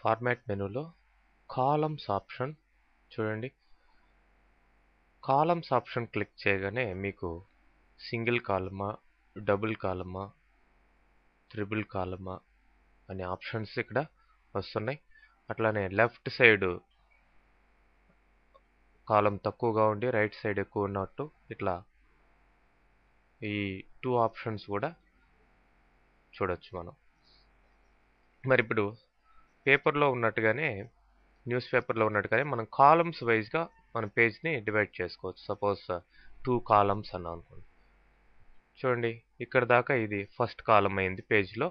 Format మెనూలో columns option చూడండి. Columns option click చేయగానే మీకు సింగిల్ కాలమా, డబుల్ కాలమా, ట్రిపుల్ కాలమా అనే ఆప్షన్స్ ఇక్కడ వస్తున్నాయి. అట్లానే లెఫ్ట్ సైడ్ కాలం తక్కువగా ఉండి రైట్ సైడ్ ఎక్కువ ఉన్నట్టు ఇట్లా ఈ 2 ఆప్షన్స్ కూడా చూడొచ్చు మనం. మరి ఇప్పుడు పేపర్లో ఉన్నట్టుగానే న్యూస్ పేపర్లో ఉన్నట్టుగానే మనం కాలమ్స్ వైజ్గా మన పేజ్ని డివైడ్ చేసుకోవచ్చు. సపోజ్ 2 కాలమ్స్ అన్నాం అనుకోండి. చూడండి, ఇక్కడ దాకా ఇది ఫస్ట్ కాలం అయింది పేజ్లో,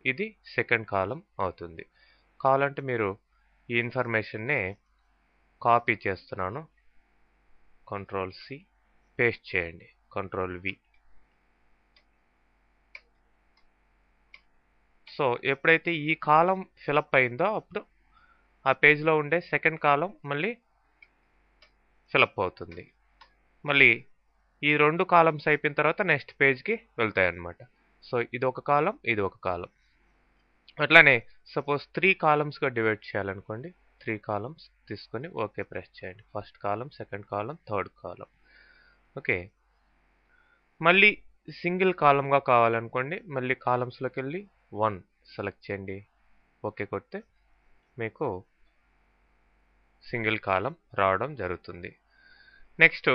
ఇది సెకండ్ కాలం అవుతుంది. కావాలంటే మీరు ఈ ఇన్ఫర్మేషన్ని కాపీ చేస్తున్నాను, Ctrl+C, పేస్ట్ చేయండి, Ctrl+V. సో ఎప్పుడైతే ఈ కాలం ఫిలప్ అయిందో అప్పుడు ఆ పేజ్లో ఉండే సెకండ్ కాలం మళ్ళీ ఫిలప్ అవుతుంది. మళ్ళీ ఈ 2 కాలమ్స్ అయిపోయిన తర్వాత నెక్స్ట్ పేజ్కి వెళ్తాయి అన్నమాట. సో ఇది ఒక కాలం, ఇది ఒక కాలం. అట్లానే సపోజ్ 3 కాలమ్స్గా డివైడ్ చేయాలనుకోండి. 3 కాలమ్స్ తీసుకొని ఓకే ప్రెస్ చేయండి. ఫస్ట్ కాలం, సెకండ్ కాలం, థర్డ్ కాలం. ఓకే, మళ్ళీ సింగిల్ కాలంగా కావాలనుకోండి. మళ్ళీ కాలమ్స్లోకి వెళ్ళి 1 సెలెక్ట్ చేయండి, ఓకే కొడితే మీకు సింగిల్ కాలం రావడం జరుగుతుంది. Next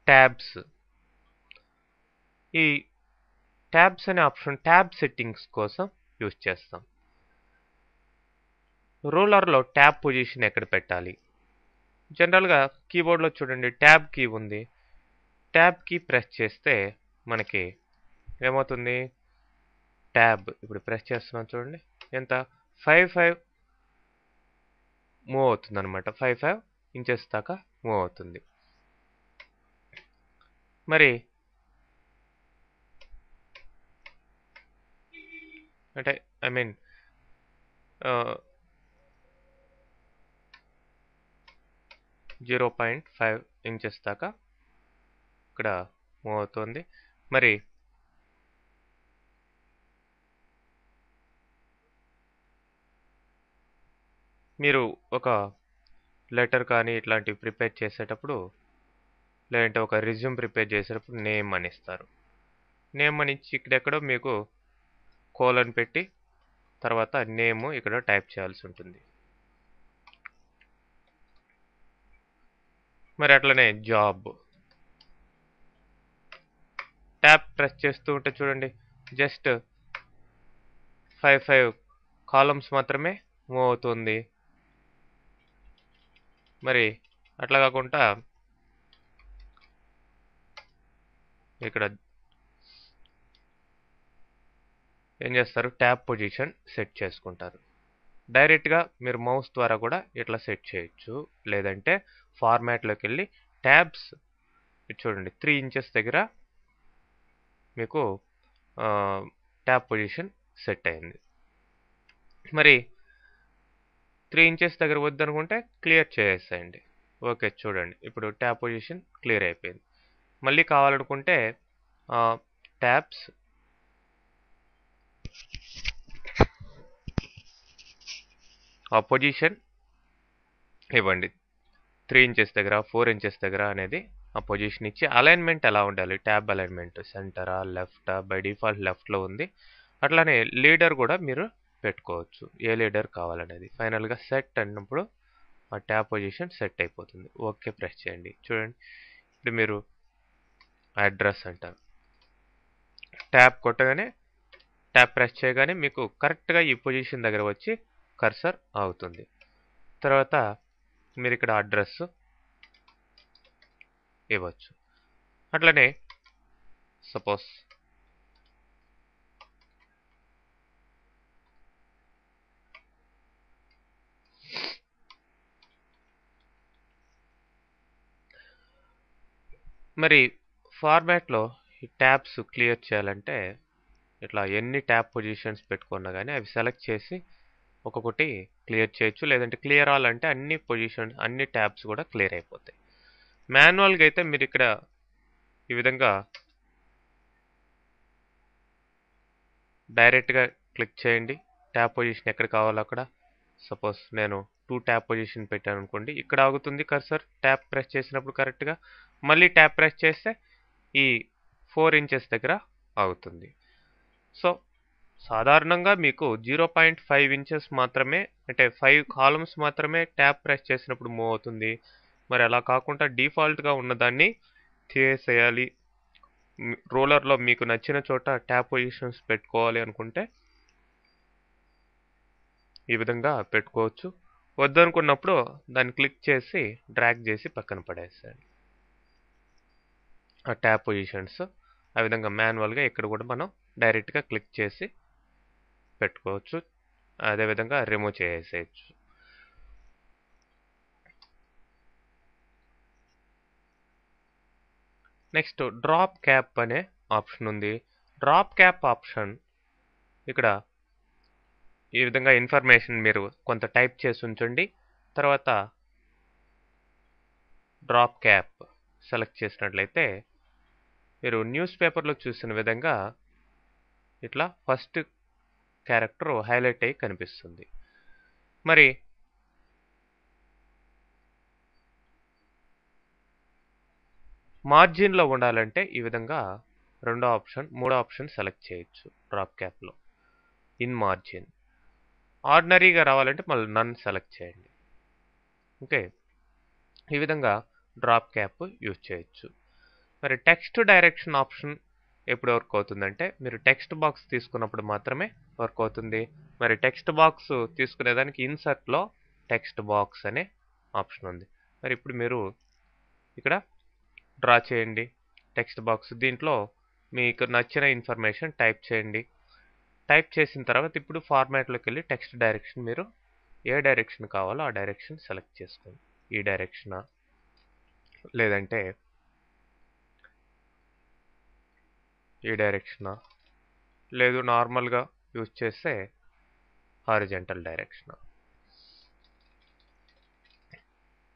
tabs. ఈ ట్యాబ్స్ అనే ఆప్షన్ ట్యాబ్ సెట్టింగ్స్ కోసం యూజ్ చేస్తాం. రూలర్లో ట్యాబ్ పొజిషన్ ఎక్కడ పెట్టాలి? జనరల్గా కీబోర్డ్లో చూడండి ట్యాబ్ కీ ఉంది. ట్యాబ్ కీ ప్రెస్ చేస్తే మనకి ఏమవుతుంది? ట్యాబ్ ఇప్పుడు ప్రెస్ చేస్తున్నాం చూడండి, ఎంత 5 మూవ్ అవుతుంది అనమాట. 5 ఇంచెస్ దాకా మూవ్ అవుతుంది. మరి అంటే ఐ మీన్ 0.5 ఇంచెస్ దాకా ఇక్కడ మూవ్ అవుతుంది. మరి మీరు ఒక లెటర్ కానీ ఇట్లాంటివి ప్రిపేర్ చేసేటప్పుడు, లేదంటే ఒక రిజ్యూమ్ ప్రిపేర్ చేసేటప్పుడు నేమ్ అని ఇస్తారు. నేమ్ అని ఇచ్చి ఇక్కడెక్కడో మీకు కోలన్ పెట్టి తర్వాత నేమ్ ఇక్కడ టైప్ చేయాల్సి ఉంటుంది. మరి అట్లనే జాబ్ ట్యాబ్ ప్రెస్ చేస్తూ ఉంటే చూడండి జస్ట్ 5 కాలమ్స్ మాత్రమే మూవ్ అవుతుంది. మరి అట్లా కాకుండా ఇక్కడ ఏం చేస్తారు, ట్యాబ్ పొజిషన్ సెట్ చేసుకుంటారు. డైరెక్ట్గా మీరు మౌస్ ద్వారా కూడా ఇట్లా సెట్ చేయొచ్చు. లేదంటే ఫార్మాట్లోకి వెళ్ళి ట్యాబ్స్ చూడండి 3 ఇంచెస్ దగ్గర మీకు ట్యాబ్ పొజిషన్ సెట్ అయింది. మరి 3 ఇంచెస్ దగ్గర వద్దనుకుంటే క్లియర్ చేసేయండి. ఓకే, చూడండి ఇప్పుడు ట్యాబ్ పొజిషన్ క్లియర్ అయిపోయింది. మళ్ళీ కావాలనుకుంటే ట్యాబ్స్ ఆ పొజిషన్ ఇవ్వండి. 3 ఇంచెస్ దగ్గర, 4 ఇంచెస్ దగ్గర అనేది ఆ పొజిషన్ ఇచ్చి అలైన్మెంట్ ఎలా ఉండాలి, ట్యాబ్ అలైన్మెంట్ సెంటరా, లెఫ్టా? బై డిఫాల్ట్ లెఫ్ట్లో ఉంది. అట్లానే లీడర్ కూడా మీరు పెట్టుకోవచ్చు, ఏ లీడర్ కావాలనేది. ఫైనల్గా సెట్ అన్నప్పుడు ఆ ట్యాబ్ పొజిషన్ సెట్ అయిపోతుంది. ఓకే ప్రెస్ చేయండి. చూడండి ఇప్పుడు మీరు అడ్రస్ అంటారు, ట్యాబ్ కొట్టగానే ట్యాబ్ ప్రెస్ చేయగానే మీకు కరెక్ట్గా ఈ పొజిషన్ దగ్గర వచ్చి కర్సర్ అవుతుంది. తర్వాత మీరు ఇక్కడ అడ్రస్ ఇవ్వచ్చు. అట్లనే సపోజ్ మరి ఫార్మాట్లో ఈ ట్యాబ్స్ క్లియర్ చేయాలంటే ఇట్లా ఎన్ని ట్యాబ్ పొజిషన్స్ పెట్టుకున్నా కానీ అవి సెలెక్ట్ చేసి ఒక్కొక్కటి క్లియర్ చేయొచ్చు. లేదంటే క్లియర్ ఆల్ అంటే అన్ని పొజిషన్స్ అన్ని ట్యాబ్స్ కూడా క్లియర్ అయిపోతాయి. మాన్యువల్గా అయితే మీరు ఇక్కడ ఈ విధంగా డైరెక్ట్గా క్లిక్ చేయండి. ట్యాబ్ పొజిషన్ ఎక్కడ కావాలో అక్కడ. సపోజ్ నేను 2 ట్యాబ్ పొజిషన్ పెట్టాను అనుకోండి, ఇక్కడ ఆగుతుంది కర్సర్ ట్యాబ్ ప్రెస్ చేసినప్పుడు కరెక్ట్గా. మళ్ళీ ట్యాబ్ ప్రెస్ చేస్తే ఈ 4 ఇంచెస్ దగ్గర ఆగుతుంది. సో సాధారణంగా మీకు 0.5 ఇంచెస్ మాత్రమే, అంటే 5 కాలమ్స్ మాత్రమే ట్యాబ్ ప్రెస్ చేసినప్పుడు మూవ్ అవుతుంది. మరి అలా కాకుండా డిఫాల్ట్గా ఉన్నదాన్ని తీసేయాలి, రోలర్లో మీకు నచ్చిన చోట ట్యాబ్ పొజిషన్స్ పెట్టుకోవాలి అనుకుంటే ఈ విధంగా పెట్టుకోవచ్చు. వద్దనుకున్నప్పుడు దాన్ని క్లిక్ చేసి డ్రాగ్ చేసి పక్కన పడేసేయాలి ఆ ట్యాబ్ పొజిషన్స్. ఆ విధంగా మాన్యువల్గా ఇక్కడ కూడా మనం డైరెక్ట్గా క్లిక్ చేసి పెట్టుకోవచ్చు. అదేవిధంగా రిమూవ్ చేసేయచ్చు. నెక్స్ట్ డ్రాప్ క్యాప్ అనే ఆప్షన్ ఉంది. డ్రాప్ క్యాప్ ఆప్షన్ ఇక్కడ ఈ విధంగా ఇన్ఫర్మేషన్ మీరు కొంత టైప్ చేసి ఉంచండి. తర్వాత డ్రాప్ క్యాప్ సెలెక్ట్ చేసినట్లయితే మీరు న్యూస్ పేపర్లో చూసిన విధంగా ఇట్లా ఫస్ట్ క్యారెక్టర్ హైలైట్ అయ్యి కనిపిస్తుంది. మరి మార్జిన్లో ఉండాలంటే ఈ విధంగా మూడో ఆప్షన్ సెలెక్ట్ చేయొచ్చు. డ్రాప్ క్యాప్లో ఇన్ మార్జిన్. ఆర్డినరీగా రావాలంటే మళ్ళీ నన్ సెలెక్ట్ చేయండి. ఓకే, ఈ విధంగా డ్రాప్ క్యాప్ యూజ్ చేయొచ్చు. మరి టెక్స్ట్ డైరెక్షన్ ఆప్షన్ ఎప్పుడు వర్క్ అవుతుందంటే మీరు టెక్స్ట్ బాక్స్ తీసుకున్నప్పుడు మాత్రమే వర్క్ అవుతుంది. మరి టెక్స్ట్ బాక్స్ తీసుకునేదానికి ఇన్సర్ట్లో టెక్స్ట్ బాక్స్ అనే ఆప్షన్ ఉంది. మరి ఇప్పుడు మీరు ఇక్కడ డ్రా చేయండి టెక్స్ట్ బాక్స్. దీంట్లో మీకు నచ్చిన ఇన్ఫర్మేషన్ టైప్ చేయండి. టైప్ చేసిన తర్వాత ఇప్పుడు ఫార్మాట్లోకి వెళ్ళి టెక్స్ట్ డైరెక్షన్ మీరు ఏ డైరెక్షన్ కావాలో ఆ డైరెక్షన్ సెలెక్ట్ చేసుకోండి. ఈ డైరెక్షనా, లేదంటే ఈ డైరెక్షనా, లేదు నార్మల్గా యూజ్ చేస్తే హారిజంటల్ డైరెక్షనా.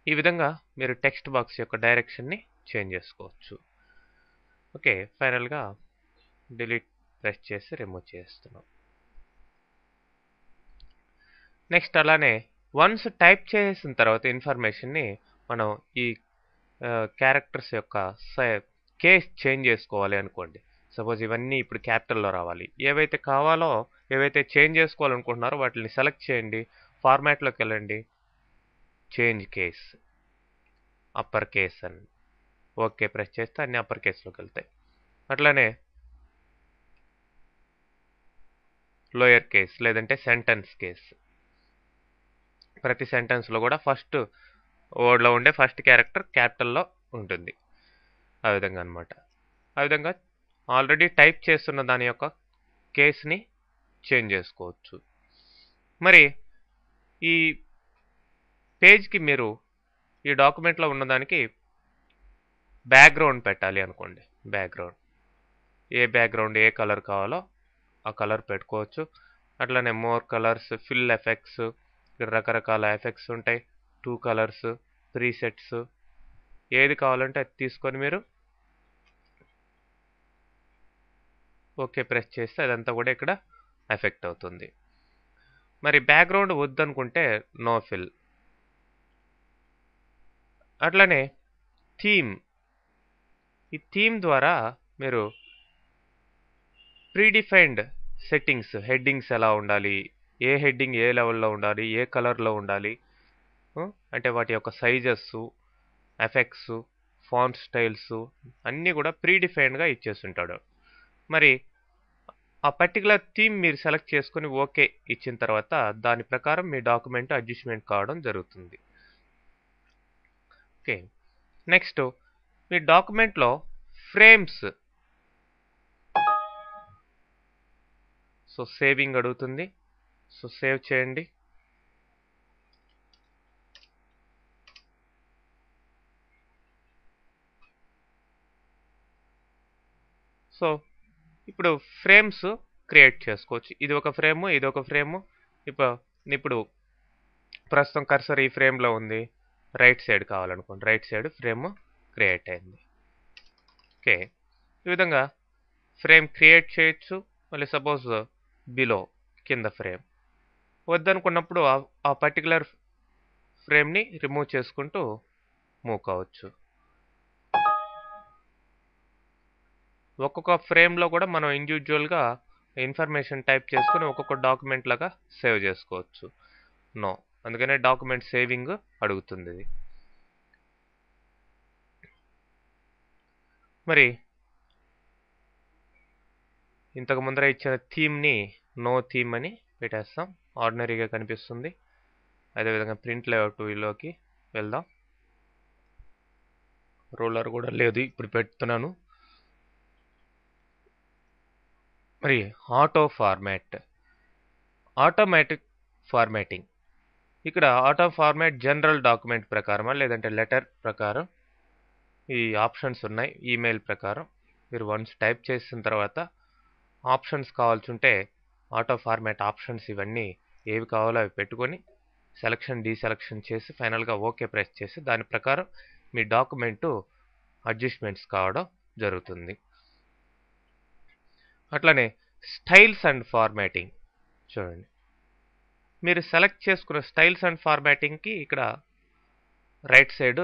ఈ విధంగా మీరు టెక్స్ట్ బాక్స్ యొక్క డైరెక్షన్ని చేంజ్ చేసుకోవచ్చు. ఓకే, ఫైనల్గా డిలీట్ ప్రెస్ చేసి రిమూవ్ చేస్తున్నాం. నెక్స్ట్ అలానే వన్స్ టైప్ చేసిన తర్వాత ఇన్ఫర్మేషన్ని మనం ఈ క్యారెక్టర్స్ యొక్క కేస్ చేంజ్ చేసుకోవాలి అనుకోండి. సపోజ్ ఇవన్నీ ఇప్పుడు క్యాపిటల్లో రావాలి. ఏవైతే కావాలో, ఏవైతే చేంజ్ చేసుకోవాలనుకుంటున్నారో వాటిని సెలెక్ట్ చేయండి. ఫార్మాట్లోకి వెళ్ళండి, చేంజ్ కేస్, అప్పర్ కేస్ అని ఓకే ప్రెస్ చేస్తే అన్ని అప్పర్ కేస్లోకి వెళ్తాయి. అట్లానే లోయర్ కేస్ లేదంటే సెంటెన్స్ కేస్, ప్రతి సెంటెన్స్లో కూడా ఫస్ట్ వర్డ్లో ఉండే ఫస్ట్ క్యారెక్టర్ క్యాపిటల్లో ఉంటుంది. ఆ విధంగా అనమాట. ఆ విధంగా ఆల్రెడీ టైప్ చేస్తున్న దాని యొక్క కేస్ని చేంజ్ చేసుకోవచ్చు. మరి ఈ పేజ్కి మీరు ఈ డాక్యుమెంట్లో ఉన్నదానికి బ్యాక్గ్రౌండ్ పెట్టాలి అనుకోండి. ఏ బ్యాక్గ్రౌండ్ ఏ కలర్ కావాలో ఆ కలర్ పెట్టుకోవచ్చు. అట్లనే మోర్ కలర్స్, ఫిల్ ఎఫెక్ట్స్, రకరకాల ఎఫెక్ట్స్ ఉంటాయి. 2 కలర్స్, ప్రీసెట్స్, ఏది కావాలంటే అది తీసుకొని మీరు ఓకే ప్రెస్ చేస్తే అదంతా కూడా ఇక్కడ ఎఫెక్ట్ అవుతుంది. మరి బ్యాక్గ్రౌండ్ వద్దనుకుంటే నో ఫిల్. అట్లనే థీమ్, ఈ థీమ్ ద్వారా మీరు ప్రీడిఫైన్డ్ సెట్టింగ్స్, హెడ్డింగ్స్ ఎలా ఉండాలి, ఏ హెడ్డింగ్ ఏ లెవెల్లో ఉండాలి, ఏ కలర్లో ఉండాలి, అంటే వాటి యొక్క సైజెస్, ఎఫెక్ట్స్, ఫాంట్ స్టైల్స్ అన్నీ కూడా ప్రీడిఫైన్డ్గా ఇచ్చేస్తుంటాడు. మరి ఆ పర్టికులర్ థీమ్ మీరు సెలెక్ట్ చేసుకుని ఓకే ఇచ్చిన తర్వాత దాని ప్రకారం మీ డాక్యుమెంట్ అడ్జస్ట్మెంట్ కావడం జరుగుతుంది. ఓకే, నెక్స్ట్ మీ డాక్యుమెంట్లో ఫ్రేమ్స్, సో సేవింగ్ అడుగుతుంది. సో సేవ్ చేయండి. సో ఇప్పుడు ఫ్రేమ్స్ క్రియేట్ చేసుకోవచ్చు. ఇది ఒక ఫ్రేము, ఇది ఒక ఫ్రేము. ఇప్పుడు ప్రస్తుతం కర్సర్ ఈ ఫ్రేమ్లో ఉంది. రైట్ సైడ్ కావాలనుకోండి, రైట్ సైడ్ ఫ్రేమ్ క్రియేట్ అయింది. ఓకే, ఈ విధంగా ఫ్రేమ్ క్రియేట్ చేయొచ్చు. మళ్ళీ సపోజ్ బిలో కింద ఫ్రేమ్. వద్దనుకున్నప్పుడు ఆ పర్టికులర్ ఫ్రేమ్ని రిమూవ్ చేసుకుంటూ మూవ్ కావచ్చు. ఒక్కొక్క ఫ్రేమ్లో కూడా మనం ఇండివిజువల్గా ఇన్ఫర్మేషన్ టైప్ చేసుకుని ఒక్కొక్క డాక్యుమెంట్ లాగా సేవ్ చేసుకోవచ్చు. నో, అందుకనే డాక్యుమెంట్ సేవింగ్ అడుగుతుంది ఇది. మరి ఇంతకు ముందర ఇచ్చిన థీమ్ని నో థీమ్ అని పెట్టేస్తాం. ఆర్డినరీగా కనిపిస్తుంది. అదేవిధంగా ప్రింట్ లేఅవుట్ లోకి వెళ్దాం. రూలర్ కూడా లేదు, ఇప్పుడు పెడుతున్నాను. మరి ఆటోమేటిక్ ఫార్మాటింగ్. ఇక్కడ ఆటో ఫార్మాట్ జనరల్ డాక్యుమెంట్ ప్రకారమా లేదంటే లెటర్ ప్రకారం ఈ ఆప్షన్స్ ఉన్నాయి. ఈమెయిల్ ప్రకారం మీరు వన్స్ టైప్ చేసిన తర్వాత ఆప్షన్స్ కావాల్సి ఉంటే ఆటో ఫార్మాట్ ఆప్షన్స్ ఇవన్నీ ఏవి కావాలో అవి పెట్టుకొని సెలక్షన్ డీసెలక్షన్ చేసి ఫైనల్గా ఓకే ప్రెస్ చేసి దాని ప్రకారం మీ డాక్యుమెంటు అడ్జస్ట్మెంట్స్ కావడం జరుగుతుంది. అట్లనే స్టైల్స్ అండ్ ఫార్మాటింగ్ చూడండి. మీరు సెలెక్ట్ చేసుకున్న స్టైల్స్ అండ్ ఫార్మాటింగ్కి ఇక్కడ రైట్ సైడ్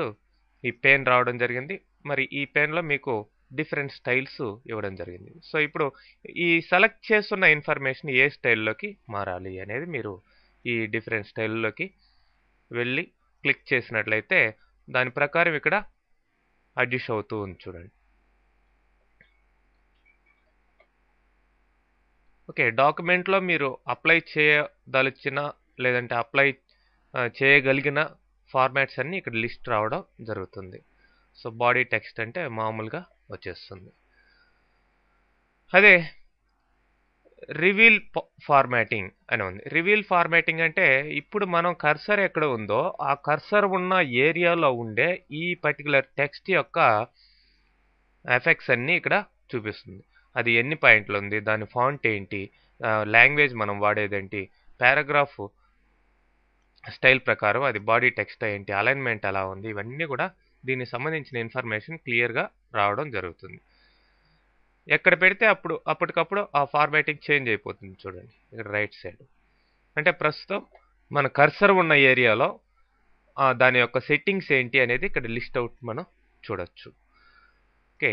ఈ పెన్ రావడం జరిగింది. మరి ఈ పెన్లో మీకు డిఫరెంట్ స్టైల్స్ ఇవ్వడం జరిగింది. సో ఇప్పుడు ఈ సెలెక్ట్ చేస్తున్న ఇన్ఫర్మేషన్ ఏ స్టైల్లోకి మారాలి అనేది మీరు ఈ డిఫరెంట్ స్టైల్లోకి వెళ్ళి క్లిక్ చేసినట్లయితే దాని ప్రకారం ఇక్కడ అడ్జస్ట్ అవుతూ ఉంది చూడండి. ఓకే, డాక్యుమెంట్లో మీరు అప్లై చేయదలిచిన లేదంటే అప్లై చేయగలిగిన ఫార్మాట్స్ అన్నీ ఇక్కడ లిస్ట్ రావడం జరుగుతుంది. సో బాడీ టెక్స్ట్ అంటే మామూలుగా వచ్చేస్తుంది. అదే రివీల్ ఫార్మాటింగ్ అని ఉంది. రివీల్ ఫార్మాటింగ్ అంటే ఇప్పుడు మనం కర్సర్ ఎక్కడ ఉందో ఆ కర్సర్ ఉన్న ఏరియాలో ఉండే ఈ పర్టికులర్ టెక్స్ట్ యొక్క ఎఫెక్ట్స్ అన్నీ ఇక్కడ చూపిస్తుంది. అది ఎన్ని పాయింట్లు ఉంది, దాని ఫాంట్ ఏంటి, లాంగ్వేజ్ మనం వాడేదేంటి, పారాగ్రాఫ్ స్టైల్ ప్రకారం అది బాడీ టెక్స్ట్ ఏంటి, అలైన్మెంట్ ఎలా ఉంది, ఇవన్నీ కూడా దీనికి సంబంధించిన ఇన్ఫర్మేషన్ క్లియర్గా రావడం జరుగుతుంది. ఎక్కడ పెడితే అప్పటికప్పుడు ఆ ఫార్మాటింగ్ చేంజ్ అయిపోతుంది చూడండి ఇక్కడ రైట్ సైడ్. అంటే ప్రస్తుతం మన కర్సర్ ఉన్న ఏరియాలో దాని యొక్క సెట్టింగ్స్ ఏంటి అనేది ఇక్కడ లిస్ట్ అవుట్ మనం చూడొచ్చు. ఓకే.